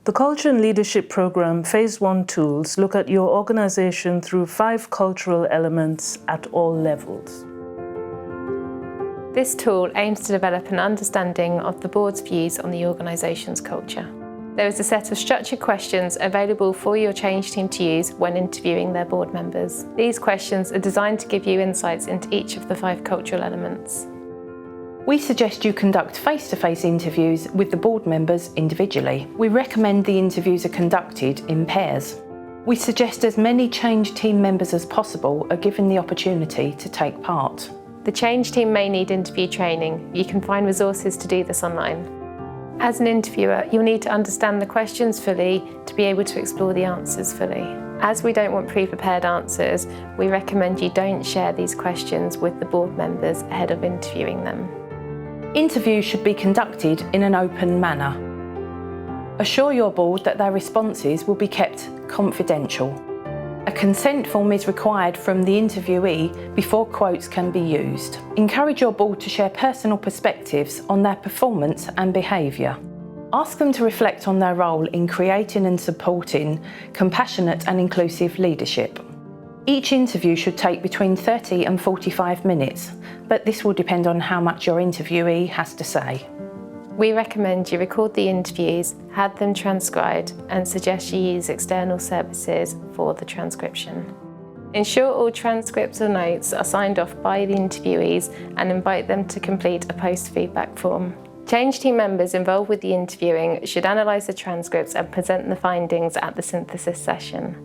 The Culture and Leadership Programme Phase 1 tools look at your organisation through 5 cultural elements at all levels. This tool aims to develop an understanding of the board's views on the organisation's culture. There is a set of structured questions available for your change team to use when interviewing their board members. These questions are designed to give you insights into each of the 5 cultural elements. We suggest you conduct face-to-face interviews with the board members individually. We recommend the interviews are conducted in pairs. We suggest as many change team members as possible are given the opportunity to take part. The change team may need interview training. You can find resources to do this online. As an interviewer, you'll need to understand the questions fully to be able to explore the answers fully. As we don't want pre-prepared answers, we recommend you don't share these questions with the board members ahead of interviewing them. Interviews should be conducted in an open manner. Assure your board that their responses will be kept confidential. A consent form is required from the interviewee before quotes can be used. Encourage your board to share personal perspectives on their performance and behaviour. Ask them to reflect on their role in creating and supporting compassionate and inclusive leadership. Each interview should take between 30 and 45 minutes, but this will depend on how much your interviewee has to say. We recommend you record the interviews, have them transcribed, and suggest you use external services for the transcription. Ensure all transcripts or notes are signed off by the interviewees and invite them to complete a post-feedback form. Change team members involved with the interviewing should analyse the transcripts and present the findings at the synthesis session.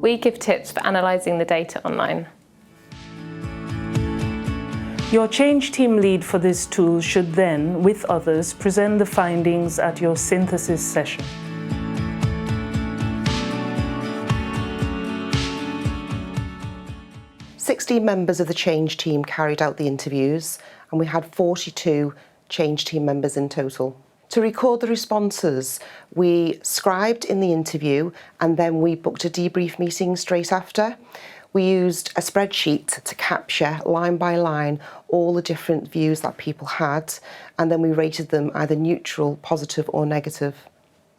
We give tips for analysing the data online. Your change team lead for this tool should then, with others, present the findings at your synthesis session. "16 members of the change team carried out the interviews, and we had 42 change team members in total. To record the responses, we scribed in the interview and then we booked a debrief meeting straight after. We used a spreadsheet to capture line by line all the different views that people had, and then we rated them either neutral, positive or negative.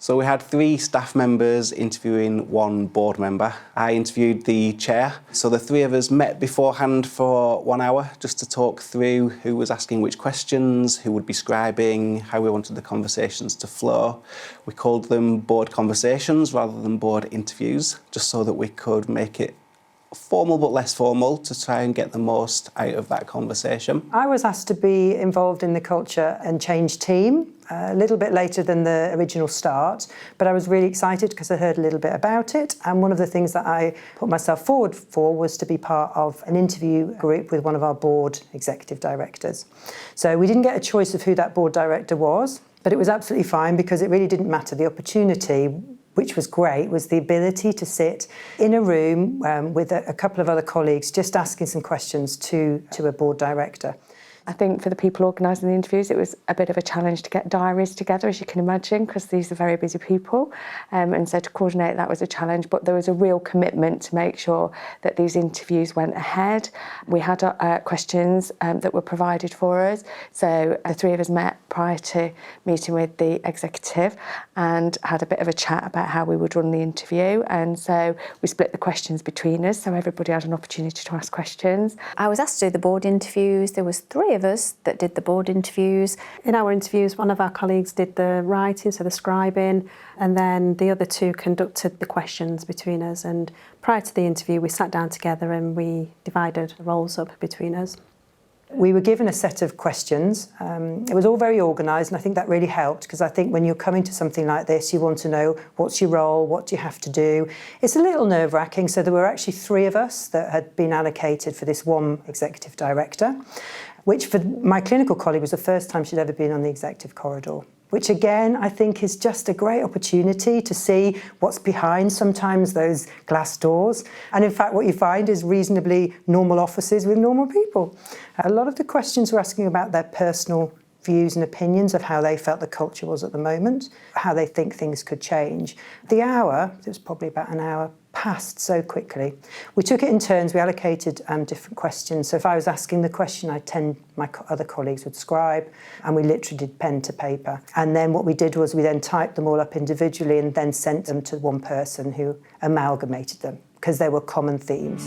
So we had 3 staff members interviewing 1 board member. I interviewed the chair. So the 3 of us met beforehand for 1 hour just to talk through who was asking which questions, who would be scribing, how we wanted the conversations to flow. We called them board conversations rather than board interviews, just so that we could make it formal but less formal to try and get the most out of that conversation. I was asked to be involved in the culture and change team a little bit later than the original start, but I was really excited because I heard a little bit about it, and one of the things that I put myself forward for was to be part of an interview group with one of our board executive directors. So we didn't get a choice of who that board director was, but it was absolutely fine because it really didn't matter. The opportunity, which was great, was the ability to sit in a room with a couple of other colleagues just asking some questions to a board director. I think for the people organising the interviews, it was a bit of a challenge to get diaries together, as you can imagine, because these are very busy people. And so to coordinate that was a challenge, but there was a real commitment to make sure that these interviews went ahead. We had questions that were provided for us. So the 3 of us met prior to meeting with the executive and had a bit of a chat about how we would run the interview. And so we split the questions between us, so everybody had an opportunity to ask questions. I was asked to do the board interviews. There was 3 of us that did the board interviews. In our interviews, one of our colleagues did the writing, so the scribing, and then the other 2 conducted the questions between us. And prior to the interview, we sat down together and we divided the roles up between us. We were given a set of questions. It was all very organised, and I think that really helped, because I think when you're coming to something like this, you want to know what's your role, what do you have to do. It's a little nerve-wracking, so there were actually 3 of us that had been allocated for this one executive director, which for my clinical colleague was the first time she'd ever been on the executive corridor, which again, I think is just a great opportunity to see what's behind sometimes those glass doors. And in fact, what you find is reasonably normal offices with normal people. A lot of the questions were asking about their personal views and opinions of how they felt the culture was at the moment, how they think things could change. The hour, it was probably about an hour, passed so quickly. We took it in turns, we allocated different questions. So if I was asking the question, my other colleagues would scribe, and we literally did pen to paper. And then what we did was we then typed them all up individually and then sent them to one person who amalgamated them, because there were common themes.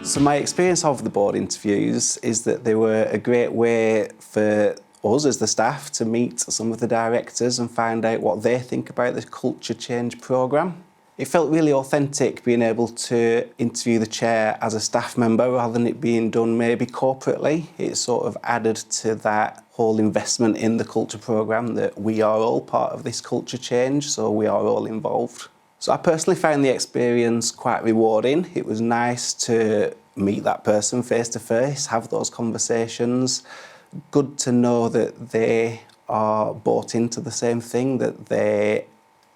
So my experience of the board interviews is that they were a great way for us as the staff to meet some of the directors and find out what they think about the culture change programme. It felt really authentic being able to interview the chair as a staff member rather than it being done maybe corporately. It sort of added to that whole investment in the culture programme that we are all part of this culture change, so we are all involved. So I personally found the experience quite rewarding. It was nice to meet that person face to face, have those conversations. Good to know that they are bought into the same thing, that they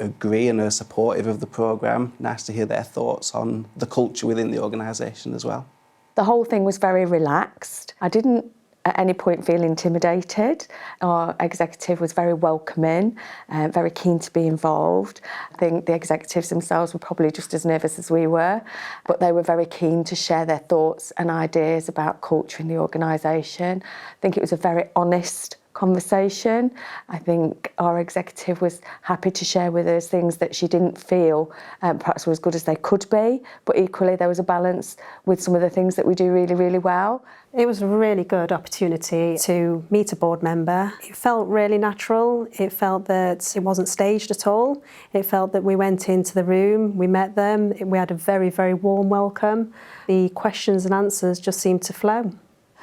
agree and are supportive of the programme. Nice to hear their thoughts on the culture within the organisation as well. The whole thing was very relaxed. I didn't at any point feel intimidated. Our executive was very welcoming, very keen to be involved. I think the executives themselves were probably just as nervous as we were, but they were very keen to share their thoughts and ideas about culture in the organisation. I think it was a very honest conversation. I think our executive was happy to share with us things that she didn't feel perhaps were as good as they could be, but equally there was a balance with some of the things that we do really, really well. It was a really good opportunity to meet a board member. It felt really natural. It felt that it wasn't staged at all. It felt that we went into the room, we met them, we had a very, very warm welcome. The questions and answers just seemed to flow.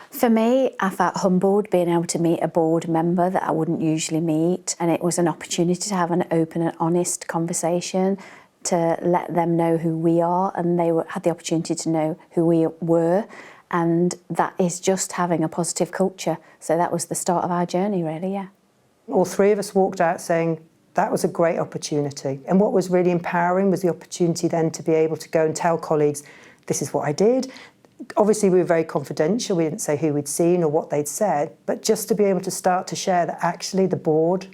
For me, I felt humbled being able to meet a board member that I wouldn't usually meet, and it was an opportunity to have an open and honest conversation, to let them know who we are, and they had the opportunity to know who we were, and that is just having a positive culture. So that was the start of our journey, really, yeah. All three of us walked out saying that was a great opportunity, and what was really empowering was the opportunity then to be able to go and tell colleagues, this is what I did. Obviously, we were very confidential. We didn't say who we'd seen or what they'd said, but just to be able to start to share that actually the board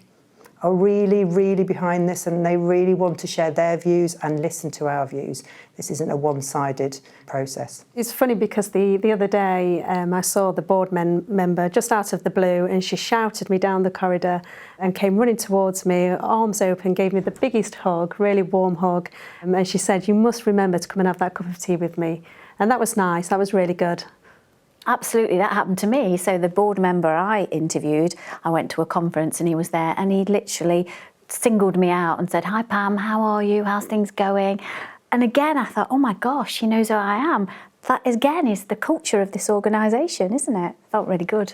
are really, really behind this and they really want to share their views and listen to our views. This isn't a one-sided process. It's funny because the other day I saw the board member just out of the blue, and she shouted me down the corridor and came running towards me, arms open, gave me the biggest hug, really warm hug, and she said, "You must remember to come and have that cup of tea with me." And that was nice, that was really good. Absolutely, that happened to me. So the board member I interviewed, I went to a conference and he was there, and he literally singled me out and said, "Hi Pam, how are you? How's things going?" And again, I thought, oh my gosh, he knows who I am. That again is the culture of this organisation, isn't it? Felt really good.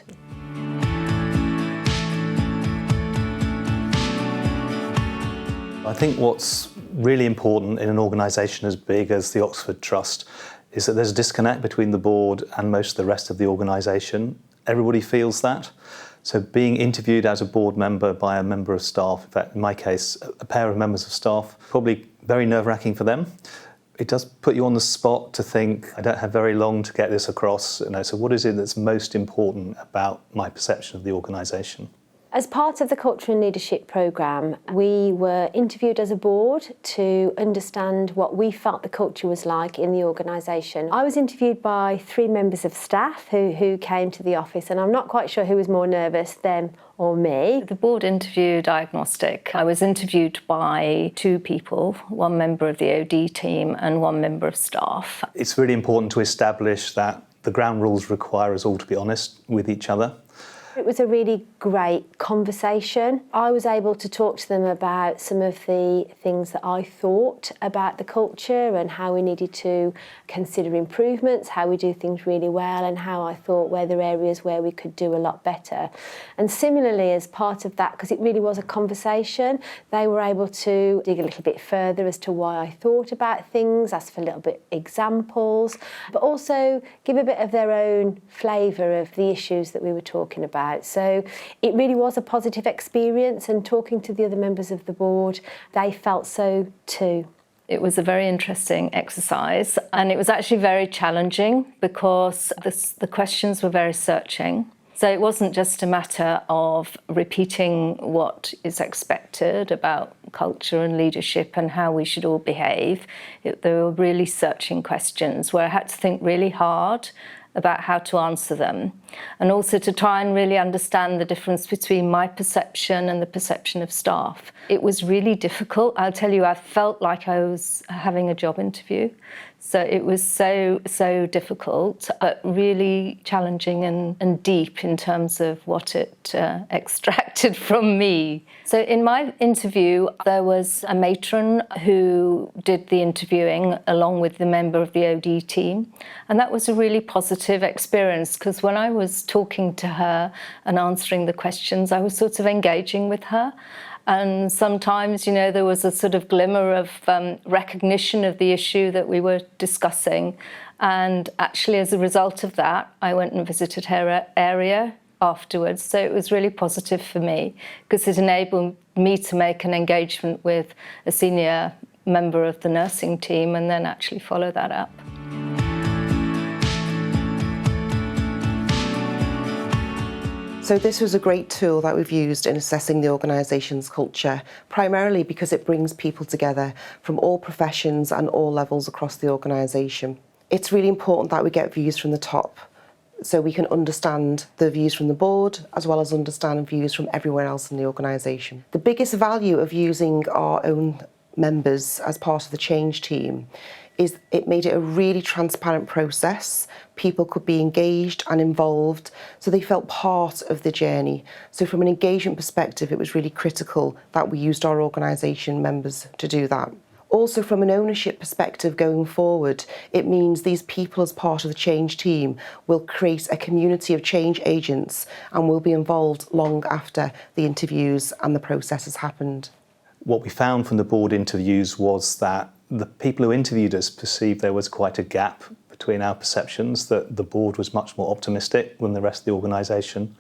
I think what's really important in an organisation as big as the Oxford Trust is that there's a disconnect between the board and most of the rest of the organisation. Everybody feels that. So being interviewed as a board member by a member of staff, in fact, in my case, a pair of members of staff, probably very nerve-wracking for them. It does put you on the spot to think, I don't have very long to get this across. So what is it that's most important about my perception of the organisation? As part of the Culture and Leadership programme, we were interviewed as a board to understand what we felt the culture was like in the organisation. I was interviewed by 3 members of staff who came to the office, and I'm not quite sure who was more nervous, them or me. The board interview diagnostic. I was interviewed by 2 people, 1 member of the OD team and 1 member of staff. It's really important to establish that the ground rules require us all to be honest with each other. It was a really great conversation. I was able to talk to them about some of the things that I thought about the culture and how we needed to consider improvements, how we do things really well, and how I thought were there areas where we could do a lot better. And similarly, as part of that, because it really was a conversation, they were able to dig a little bit further as to why I thought about things, ask for a little bit examples, but also give a bit of their own flavour of the issues that we were talking about. So it really was a positive experience, and talking to the other members of the board, they felt so too. It was a very interesting exercise, and it was actually very challenging because the questions were very searching. So it wasn't just a matter of repeating what is expected about culture and leadership and how we should all behave. They were really searching questions where I had to think really hard about how to answer them, and also to try and really understand the difference between my perception and the perception of staff. It was really difficult. I'll tell you, I felt like I was having a job interview. So it was so difficult, but really challenging and deep in terms of what it extracted from me. So in my interview, there was a matron who did the interviewing along with the member of the OD team. And that was a really positive experience, because when I was talking to her and answering the questions, I was sort of engaging with her. And sometimes, you know, there was a sort of glimmer of recognition of the issue that we were discussing. And actually, as a result of that, I went and visited her area afterwards. So it was really positive for me, because it enabled me to make an engagement with a senior member of the nursing team and then actually follow that up. So this was a great tool that we've used in assessing the organisation's culture, primarily because it brings people together from all professions and all levels across the organisation. It's really important that we get views from the top, so we can understand the views from the board as well as understand views from everywhere else in the organisation. The biggest value of using our own members as part of the change team is it made it a really transparent process. People could be engaged and involved, so they felt part of the journey. So from an engagement perspective, it was really critical that we used our organisation members to do that. Also, from an ownership perspective going forward, it means these people as part of the change team will create a community of change agents and will be involved long after the interviews and the process has happened. What we found from the board interviews was that the people who interviewed us perceived there was quite a gap between our perceptions, that the board was much more optimistic than the rest of the organisation.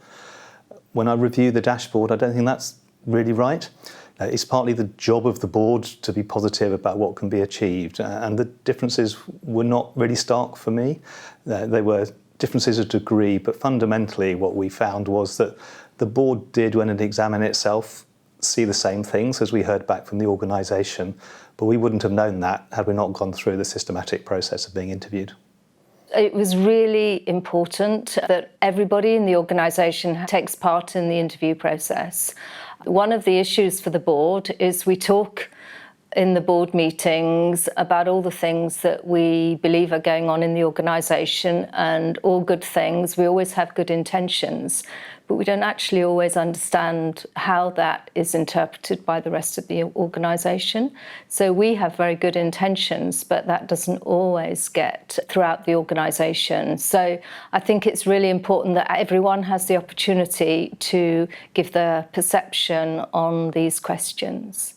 When I review the dashboard, I don't think that's really right. It's partly the job of the board to be positive about what can be achieved, and the differences were not really stark for me. They were differences of degree, but fundamentally what we found was that the board did, when it examined itself, see the same things as we heard back from the organisation, but we wouldn't have known that had we not gone through the systematic process of being interviewed. It was really important that everybody in the organisation takes part in the interview process. One of the issues for the board is we talk in the board meetings about all the things that we believe are going on in the organisation, and all good things. We always have good intentions, but we don't actually always understand how that is interpreted by the rest of the organisation. So we have very good intentions, but that doesn't always get throughout the organisation. So I think it's really important that everyone has the opportunity to give their perception on these questions.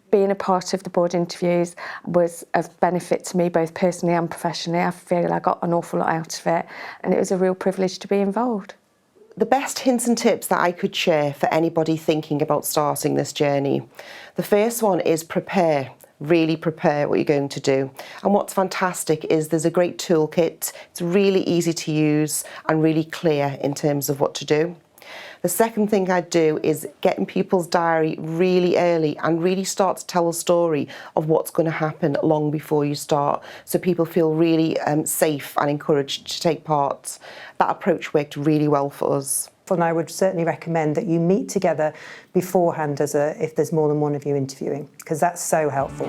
Being a part of the board interviews was of benefit to me, both personally and professionally. I feel I got an awful lot out of it, and it was a real privilege to be involved. The best hints and tips that I could share for anybody thinking about starting this journey. The first one is prepare. Really prepare what you're going to do. And what's fantastic is there's a great toolkit. It's really easy to use and really clear in terms of what to do. The second thing I'd do is get in people's diary really early and really start to tell a story of what's going to happen long before you start, so people feel really safe and encouraged to take part. That approach worked really well for us. And I would certainly recommend that you meet together beforehand if there's more than one of you interviewing, because that's so helpful.